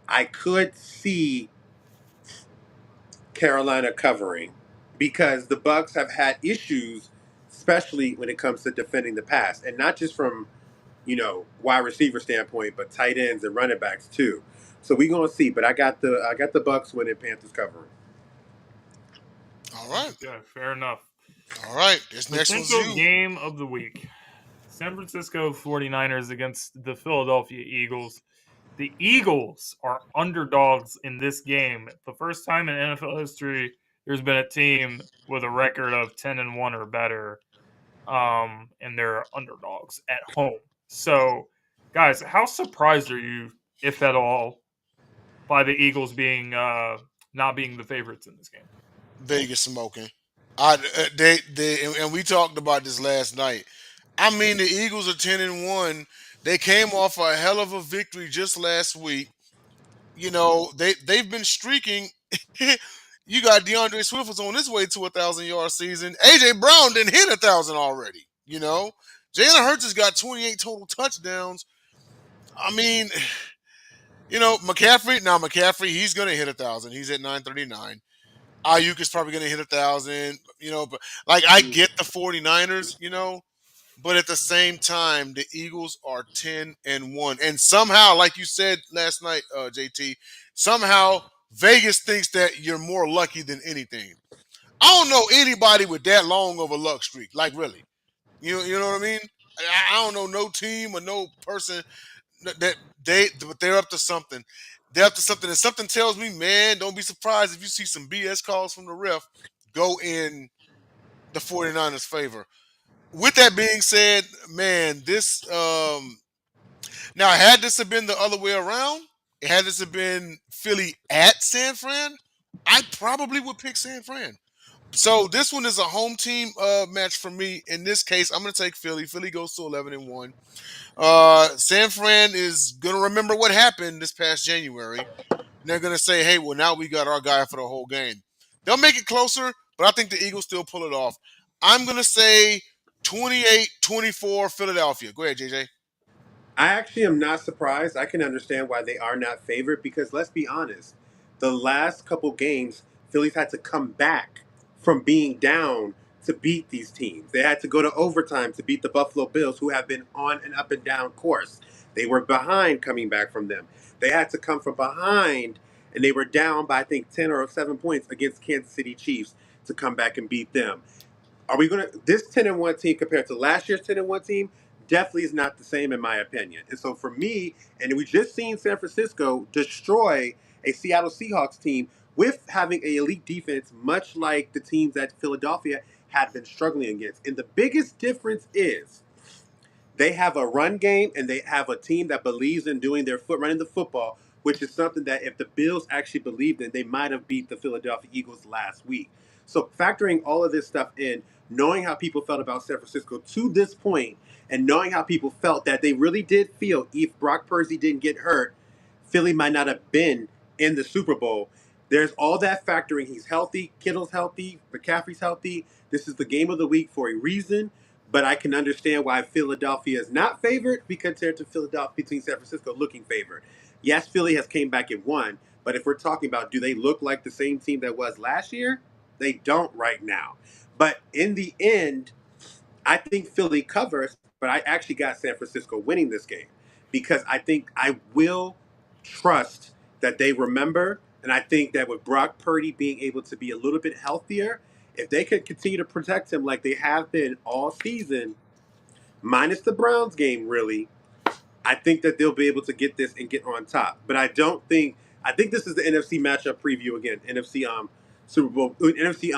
I could see Carolina covering because the Bucks have had issues, especially when it comes to defending the pass, and not just from wide receiver standpoint, but tight ends and running backs too. So we gonna see. But I got the Bucks winning, Panthers covering. All right. Okay, fair enough. All right. This next one's Potential you. game of the week. San Francisco 49ers against the Philadelphia Eagles. The Eagles are underdogs in this game. The first time in NFL history there's been a team with a record of 10-1 or better, and they're underdogs at home. So, guys, how surprised are you, if at all, by the Eagles being not being the favorites in this game? Vegas smoking. They and we talked about this last night. I mean, the Eagles are 10-1. They came off a hell of a victory just last week. They've been streaking. You got DeAndre Swift was on his way to 1,000-yard season. AJ Brown didn't hit 1,000 already. Jalen Hurts has got 28 total touchdowns. I mean, McCaffrey. Now McCaffrey, he's gonna hit 1,000. He's at 939. Ayuk is probably gonna hit 1,000. But like I get the 49ers. But at the same time, the Eagles are 10-1, and somehow, like you said last night, JT, somehow Vegas thinks that you're more lucky than anything. I don't know anybody with that long of a luck streak. Like really, you know what I mean? I don't know no team or no person that but they're up to something. They're up to something, and something tells me, man, don't be surprised if you see some BS calls from the ref go in the 49ers' favor. With that being said, man, this now had this have been the other way around, had this have been Philly at San Fran, I probably would pick San Fran. So this one is a home team match for me. In this case, I'm going to take Philly. Philly goes to 11-1. San Fran is going to remember what happened this past January, and they're going to say, "Hey, well now we got our guy for the whole game." They'll make it closer, but I think the Eagles still pull it off. I'm going to say 28-24 Philadelphia. Go ahead, JJ. I actually am not surprised. I can understand why they are not favored because let's be honest, the last couple games, Phillies had to come back from being down to beat these teams. They had to go to overtime to beat the Buffalo Bills, who have been on an up and down course. They were behind coming back from them. They had to come from behind, and they were down by I think 10 or 7 points against Kansas City Chiefs to come back and beat them. Are we gonna this 10-1 team compared to last year's 10-1 team? Definitely is not the same in my opinion. And so for me, and we just seen San Francisco destroy a Seattle Seahawks team with having a elite defense, much like the teams that Philadelphia had been struggling against. And the biggest difference is they have a run game and they have a team that believes in doing their foot running the football, which is something that if the Bills actually believed in, they might have beat the Philadelphia Eagles last week. So factoring all of this stuff in, knowing how people felt about San Francisco to this point, and knowing how people felt that they really did feel if Brock Purdy didn't get hurt, Philly might not have been in the Super Bowl. There's all that factoring. He's healthy, Kittle's healthy, McCaffrey's healthy. This is the game of the week for a reason. But I can understand why Philadelphia is not favored compared to Philadelphia between San Francisco looking favored. Yes, Philly has came back and won, but if we're talking about do they look like the same team that was last year? They don't right now. But in the end, I think Philly covers, but I actually got San Francisco winning this game because I think I will trust that they remember. And I think that with Brock Purdy being able to be a little bit healthier, if they could continue to protect him like they have been all season, minus the Browns game, really, I think that they'll be able to get this and get on top. But I don't think I think this is the NFC matchup preview again. NFC Super Bowl NFC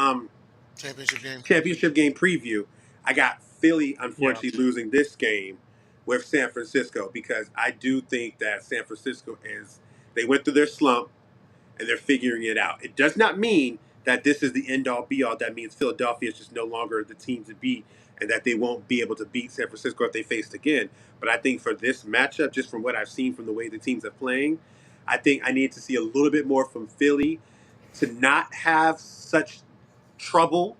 Championship game. championship game preview. I got Philly Yeah. unfortunately losing this game with San Francisco because I do think that San Francisco is they went through their slump and they're figuring it out. It does not mean that this is the end all be all. That means Philadelphia is just no longer the team to beat and that they won't be able to beat San Francisco if they faced again. But I think for this matchup, just from what I've seen from the way the teams are playing, I think I need to see a little bit more from Philly to not have such trouble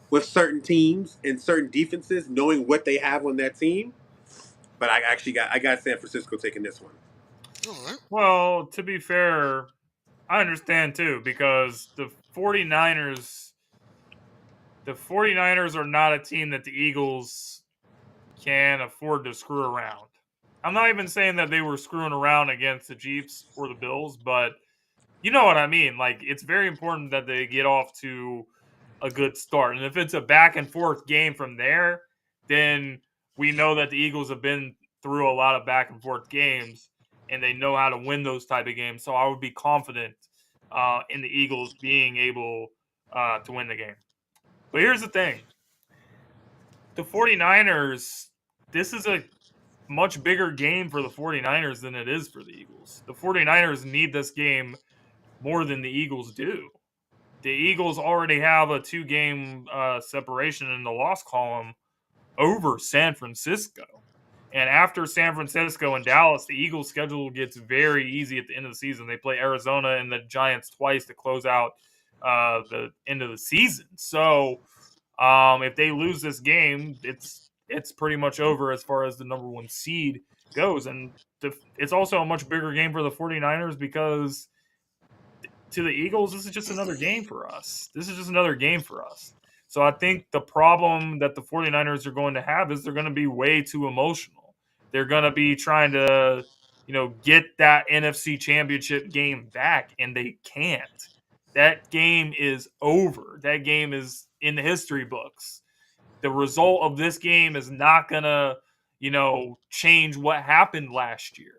with certain teams and certain defenses, knowing what they have on that team. But I got San Francisco taking this one. All right. Well, to be fair, I understand too because 49ers the 49ers are not a team that the Eagles can afford to screw around. I'm not even saying that they were screwing around against the Chiefs or the Bills, but you know what I mean. Like, it's very important that they get off to a good start. And if it's a back and forth game from there, then we know that the Eagles have been through a lot of back and forth games and they know how to win those type of games. So I would be confident in the Eagles being able to win the game. But here's the thing. The 49ers, this is a much bigger game for the 49ers than it is for the Eagles. The 49ers need this game more than the Eagles do. The Eagles already have a 2-game separation in the loss column over San Francisco. And after San Francisco and Dallas, the Eagles' schedule gets very easy at the end of the season. They play Arizona and the Giants twice to close out the end of the season. So if they lose this game, it's pretty much over as far as the number one seed goes. And it's also a much bigger game for the 49ers because to the Eagles, this is just another game for us. This is just another game for us. So I think the problem that the 49ers are going to have is they're going to be way too emotional. They're going to be trying to, get that NFC championship game back, and they can't. That game is over. That game is in the history books. The result of this game is not going to, change what happened last year.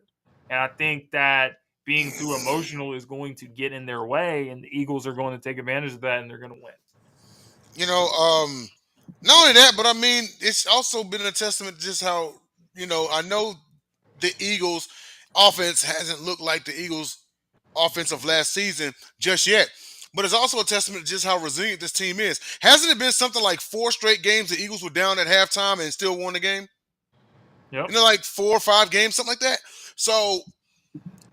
And I think that being too emotional is going to get in their way, and the Eagles are going to take advantage of that, and they're going to win. You know, not only that, but I mean, it's also been a testament to just how, I know the Eagles offense hasn't looked like the Eagles offense of last season just yet. But it's also a testament to just how resilient this team is. Hasn't it been something like 4 straight games the Eagles were down at halftime and still won the game? Yep. Like 4 or 5 games, something like that. So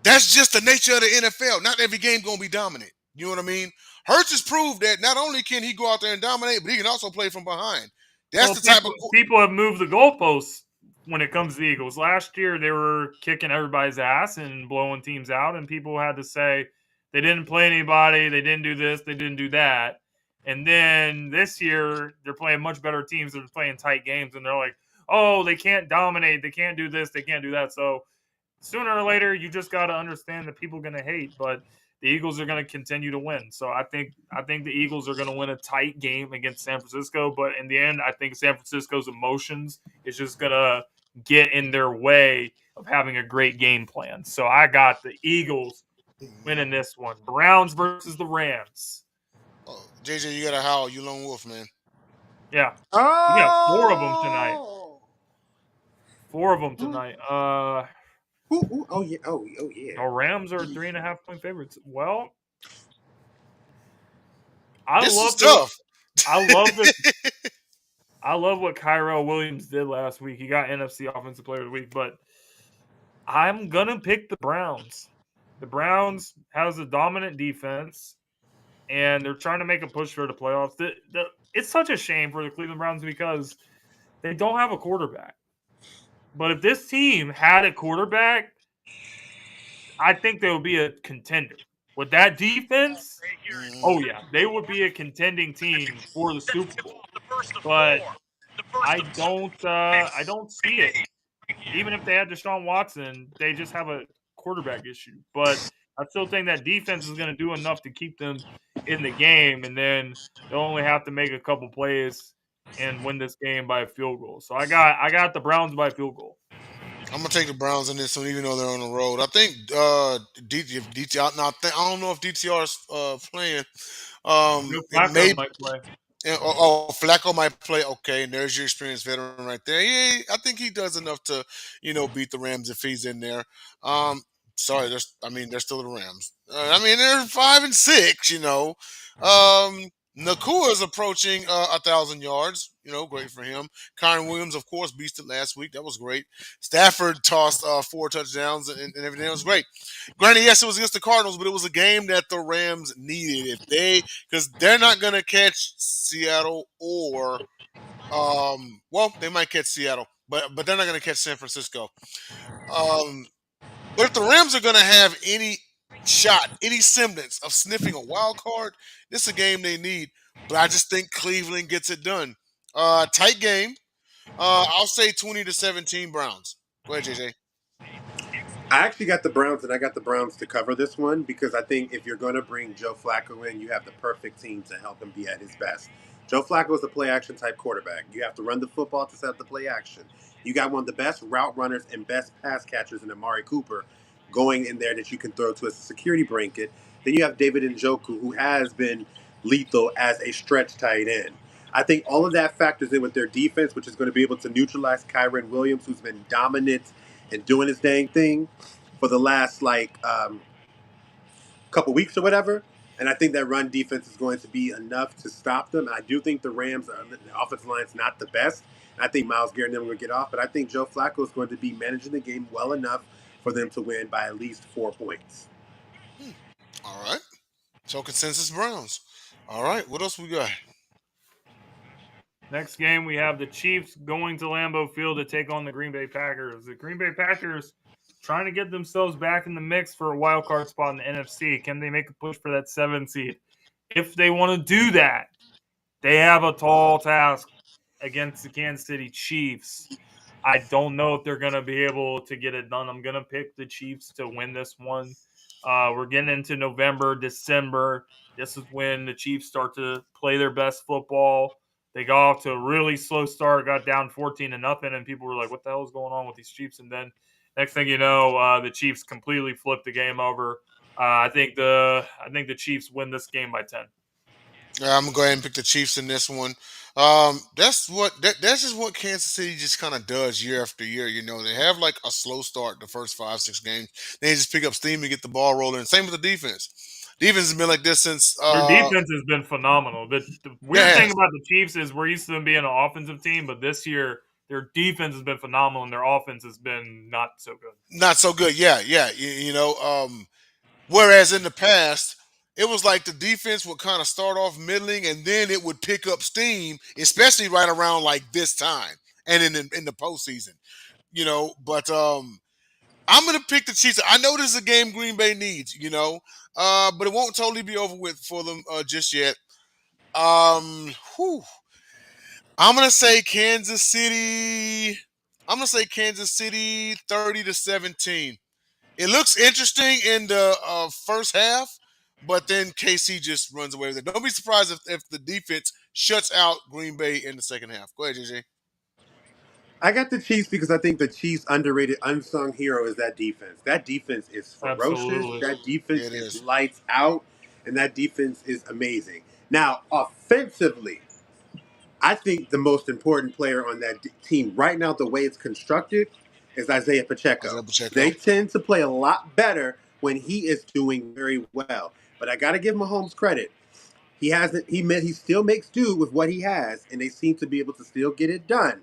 that's just the nature of the NFL. Not every game gonna be dominant. You know what I mean? Hurts has proved that not only can he go out there and dominate, but he can also play from behind. That's Well, the type of people have moved the goalposts when it comes to the Eagles. Last year, they were kicking everybody's ass and blowing teams out, and people had to say they didn't play anybody, they didn't do this, they didn't do that. And then this year, they're playing much better teams. They're playing tight games, and they're like, oh, they can't dominate, they can't do this, they can't do that. So sooner or later, you just got to understand that people are going to hate, but the Eagles are going to continue to win. So I think the Eagles are going to win a tight game against San Francisco, but in the end, I think San Francisco's emotions is just going to get in their way of having a great game plan. So I got the Eagles winning this one. Browns versus the Rams. oh, JJ, you got to howl. You lone wolf, man. Yeah. We got 4 of them tonight. 4 of them tonight. Oh yeah, oh yeah. The Rams are 3.5-point favorites. Well, I This is love tough. I love this. I love what Kyrell Williams did last week. He got NFC Offensive Player of the Week, but I'm gonna pick the Browns. The Browns has a dominant defense, and they're trying to make a push for the playoffs. It's such a shame for the Cleveland Browns because they don't have a quarterback. But if this team had a quarterback, I think they would be a contender. With that defense, oh yeah, they would be a contending team for the Super Bowl. But I don't see it. Even if they had Deshaun Watson, they just have a quarterback issue. But I still think that defense is going to do enough to keep them in the game, and then they'll only have to make a couple plays and win this game by a field goal. So I got the Browns by a field goal. I'm gonna take the Browns in this one, even though they're on the road. I think if DTR. Now I don't know if DTR is playing. Joe It Flacco may. might play. Flacco might play. Okay, and there's your experienced veteran right there. Yeah, I think he does enough to, beat the Rams if he's in there. Sorry, they're still the Rams. I mean, they're 5-6. Nakua is approaching 1,000 yards. Great for him. Kyron Williams, of course, beasted last week. That was great. Stafford tossed 4 touchdowns and everything was great. Granted, yes, it was against the Cardinals, but it was a game that the Rams needed. Because they're not going to catch Seattle or well, they might catch Seattle, but they're not going to catch San Francisco. Um, but if the Rams are going to have any shot, any semblance of sniffing a wild card, this is a game they need. But I just think Cleveland gets it done. Tight game. I'll say 20-17 Browns. Go ahead, JJ. I actually got the Browns, and I got the Browns to cover this one because I think if you're going to bring Joe Flacco in, you have the perfect team to help him be at his best. Joe Flacco is a play action type quarterback. You have to run the football to set up the play action. You got one of the best route runners and best pass catchers in Amari Cooper going in there that you can throw to as a security blanket. Then you have David Njoku, who has been lethal as a stretch tight end. I think all of that factors in with their defense, which is going to be able to neutralize Kyron Williams, who's been dominant and doing his dang thing for the last couple weeks or whatever. And I think that run defense is going to be enough to stop them. I do think the offensive line is not the best. I think Myles Garrett and them will get off, but I think Joe Flacco is going to be managing the game well enough for them to win by at least 4 points. Hmm. All right. So consensus Browns. All right. What else we got? Next game, we have the Chiefs going to Lambeau Field to take on the Green Bay Packers. The Green Bay Packers trying to get themselves back in the mix for a wild card spot in the NFC. Can they make a push for that 7 seed? If they want to do that, they have a tall task against the Kansas City Chiefs. I don't know if they're going to be able to get it done. I'm going to pick the Chiefs to win this one. We're getting into November, December. This is when the Chiefs start to play their best football. They got off to a really slow start, got down 14-0, and people were like, "What the hell is going on with these Chiefs?" And then next thing you know, the Chiefs completely flipped the game over. I think the Chiefs win this game by 10. I'm gonna go ahead and pick the Chiefs in this one. That's just what Kansas City just kind of does year after year. They have like a slow start the first 5-6 games. They just pick up steam and get the ball rolling. Same with the defense. Defense has been like this since Their defense has been phenomenal. The weird yeah, thing about the Chiefs is we're used to them being an offensive team, but this year their defense has been phenomenal and their offense has been not so good. not so good. Yeah, yeah. Whereas in the past, it was like the defense would kind of start off middling and then it would pick up steam, especially right around like this time and in the postseason. But I'm gonna pick the Chiefs. I know this is a game Green Bay needs. But it won't totally be over with for them just yet. Whew. I'm gonna say Kansas City. I'm gonna say Kansas City 30-17. It looks interesting in the first half, but then KC just runs away with it. Don't be surprised if the defense shuts out Green Bay in the second half. Go ahead, JJ. I got the Chiefs because I think the Chiefs' underrated, unsung hero is that defense. That defense is ferocious. Absolutely. That Yeah, defense it is is. lights out, and that defense is amazing. Now, offensively, I think the most important player on that team right now, the way it's constructed, is Isaiah Isaiah Pacheco. Pacheco. They tend to play a lot better when he is doing very well. But I got to give Mahomes credit. He hasn't. He still makes do with what he has, and they seem to be able to still get it done.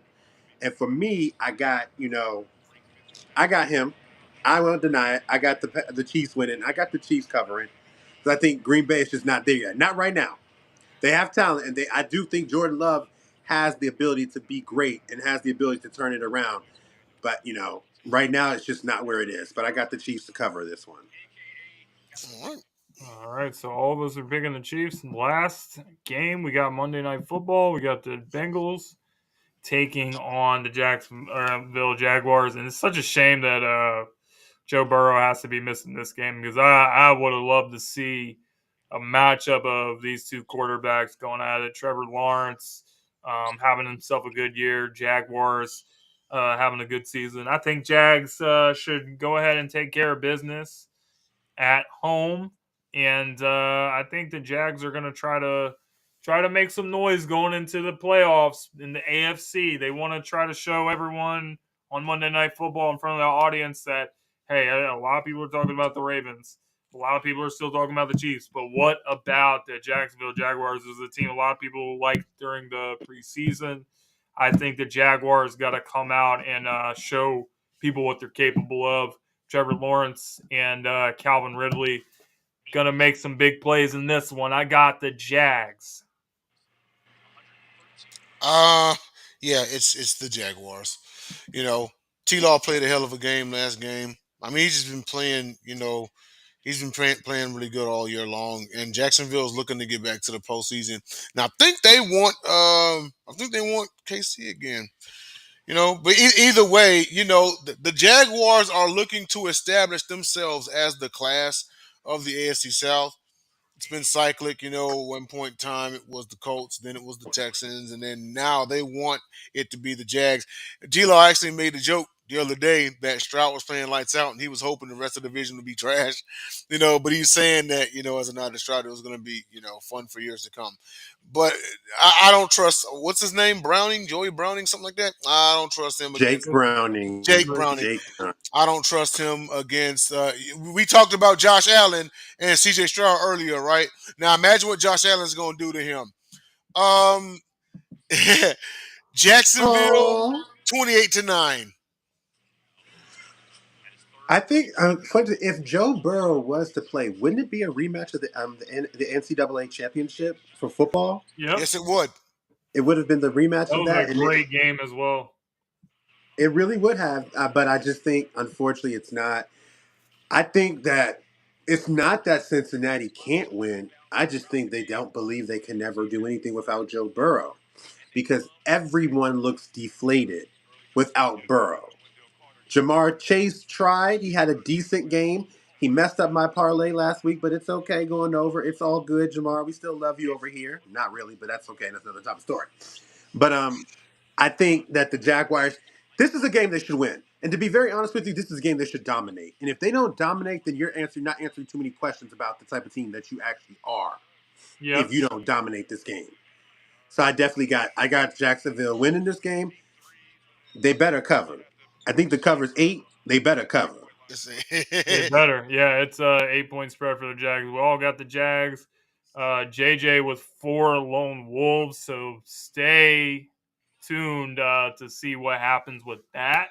And for me, I got him. I won't deny it. I got the Chiefs winning. I got the Chiefs covering. Because I think Green Bay is just not there yet. Not right now. They have talent, and I do think Jordan Love has the ability to be great and has the ability to turn it around. But right now it's just not where it is. But I got the Chiefs to cover this one. All right. All right, so all of us are picking the Chiefs. Last game, we got Monday Night Football. We got the Bengals taking on the Jacksonville Jaguars, and it's such a shame that Joe Burrow has to be missing this game because I would have loved to see a matchup of these two quarterbacks going at it. Trevor Lawrence having himself a good year, Jaguars having a good season. I think Jags should go ahead and take care of business at home, and I think the Jags are going to try to make some noise going into the playoffs in the AFC. They want to try to show everyone on Monday Night Football in front of the audience that hey, a lot of people are talking about the Ravens. A lot of people are still talking about the Chiefs, but what about the Jacksonville Jaguars? Is a team a lot of people liked during the preseason. I think the Jaguars got to come out and show people what they're capable of. Trevor Lawrence and Calvin Ridley going to make some big plays in this one. I got the Jags. Uh yeah, it's the Jaguars. You know, T Law played a hell of a game last game. I mean, he's just been playing, he's been playing really good all year long, and Jacksonville's looking to get back to the postseason. Now, I think they want KC again. But either way, the Jaguars are looking to establish themselves as the class of the AFC South. It's been cyclic. One point in time it was the Colts, then it was the Texans, and then now they want it to be the Jags. G-Law actually made a joke the other day that Stroud was playing lights out and he was hoping the rest of the division would be trash. But he's saying that, as a nod to Stroud, it was going to be, fun for years to come. But I don't trust, what's his name? Browning, Joey Browning, something like that. I don't trust him Jake against Browning. Jake Browning. Jake Browning. I don't trust him against. We talked about Josh Allen and C.J. Stroud earlier, right? Now imagine what Josh Allen's going to do to him. Um, Jacksonville, Oh. 28-9. I think if Joe Burrow was to play, wouldn't it be a rematch of the NCAA championship for football? Yep. Yes, it would. It would have been the rematch That of was that, a and great game as well. it really would have. But I just think, unfortunately, it's not. I think that it's not that Cincinnati can't win. I just think they don't believe they can never do anything without Joe Burrow, because everyone looks deflated without Burrow. Jamar Chase tried. He had a decent game. He messed up my parlay last week, but it's okay going over. It's all good, Jamar. We still love you over here. Not really, but that's okay. That's another type of story. But I think that the Jaguars, this is a game they should win. And to be very honest with you, this is a game they should dominate. And if they don't dominate, then you're not answering too many questions about the type of team that you actually are. Yep. If you don't dominate this game. So I got Jacksonville winning this game. They better cover. I think the cover's 8. They better cover. They better. Yeah, it's a 8-point spread for the Jags. We all got the Jags. JJ with 4 lone wolves, so stay tuned to see what happens with that.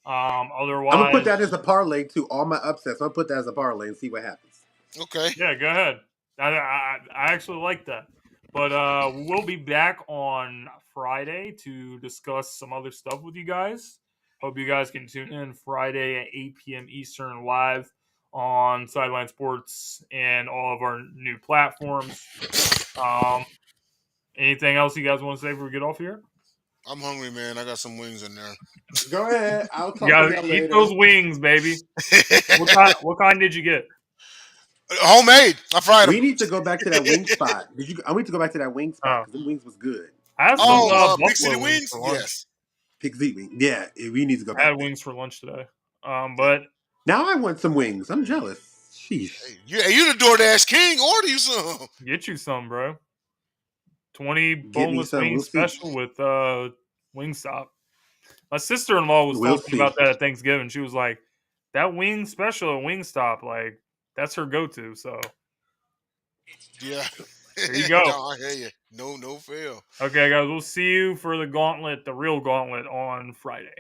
I'm gonna put Otherwise, that as a parlay to all my upsets. I'm gonna put that as a parlay and see what happens. Okay. yeah, go ahead. I actually like that. But we'll be back on Friday to discuss some other stuff with you guys. Hope you guys can tune in Friday at 8 p.m. Eastern live on Sideline Sports and all of our new platforms. Anything else you guys want to say before we get off here? I'm hungry, man. I got some wings in there. Go ahead. I'll You talk to gotta y'all eat later. those wings, baby. What kind did you get? Homemade. I fried them. We need to go back to that wing spot. I need to go back to that wing spot Oh, because the wings was good. I had some Big City buffalo wings Wings? for lunch. Yes. Pig's wing. Yeah, we need to go I back had there. wings for lunch today. But Now I want some wings. I'm jealous. Sheesh. Hey, you the DoorDash king. Order you some. get you some, bro. 20 Get me boneless some. We'll wings see. special with Wingstop. My sister-in-law was We'll talking see. about that at Thanksgiving. She was like, that wing special at Wingstop, like, that's her go-to. So Yeah. there you go. No, I hear you. No fail. Okay, guys, we'll see you for the gauntlet, the real gauntlet on Friday.